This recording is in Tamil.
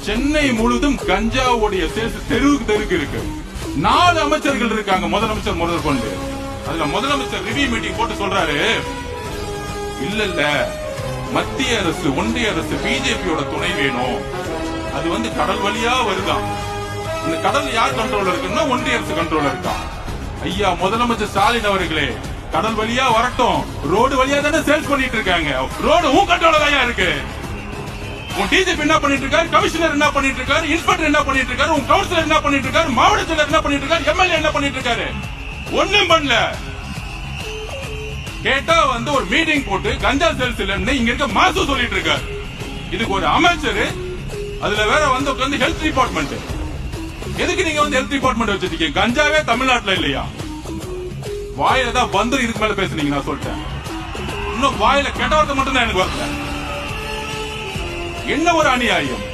சென்னை முழுதும் கஞ்சாவுடைய சேல்ஸ் தெருவுக்கு இருக்கு. 4 அமைச்சர்கள் இருக்காங்க, முதலமைச்சர் முதல் கொண்டு. அதுல முதலமைச்சர் ரிவ்யூ மீட்டிங் போட்டு சொல்றாரு, இல்ல மத்திய அரசு, ஒன்றிய அரசு, பிஜேபியோட துணை வேணும். அது கடல் வழியா வருதான். இந்த கடல் யார் கண்ட்ரோல் இருக்குன்னா ஒன்றிய அரசு கண்ட்ரோல் இருக்கா. ஐயா முதலமைச்சர் ஸ்டாலின் அவர்களே, கடல் வழியா வரட்டும், ரோடு வழியா தானே சேல்ஸ் பண்ணிட்டு இருக்காங்க. ரோடு உன் கண்ட்ரோல தான் இருக்கு. உன் டிஜிபி என்ன பண்ணிட்டு இருக்காரு, கமிஷனர் என்ன பண்ணிட்டு இருக்காரு, இன்ஸ்பெக்டர் என்ன பண்ணிட்டு இருக்காரு, உன் கவுன்சிலர் என்ன பண்ணிட்டு இருக்காரு, மாவட்ட செயலர் என்ன பண்ணிட்டு இருக்காரு, எம்எல்ஏ என்ன பண்ணிட்டு இருக்காரு, ஒண்ணும் பண்ணல. கேட்டா ஒரு மீட்டிங் போட்டு கஞ்சா சேல்ஸ் இல்லன்னு இங்க இருக்க மாசு சொல்லிட்டு இருக்காரு. இதுக்கு ஒரு அமைச்சர், அதுல வேற உட்கார்ந்து ஹெல்த் டிபார்ட்மெண்ட். எதுக்கு நீங்க ஹெல்த் டிபார்ட்மெண்ட் வச்சிருக்கீங்க? கஞ்சாவே தமிழ்நாட்டுல இல்லையா? வாயில தான் வந்து இதுக்கு மேல பேசுனீங்க. நான் சொல்லிட்டேன், இன்னும் வாயில கெட்ட வார்த்தை மட்டும் தான் எனக்கு வரல. என்ன ஒரு அநியாயம்.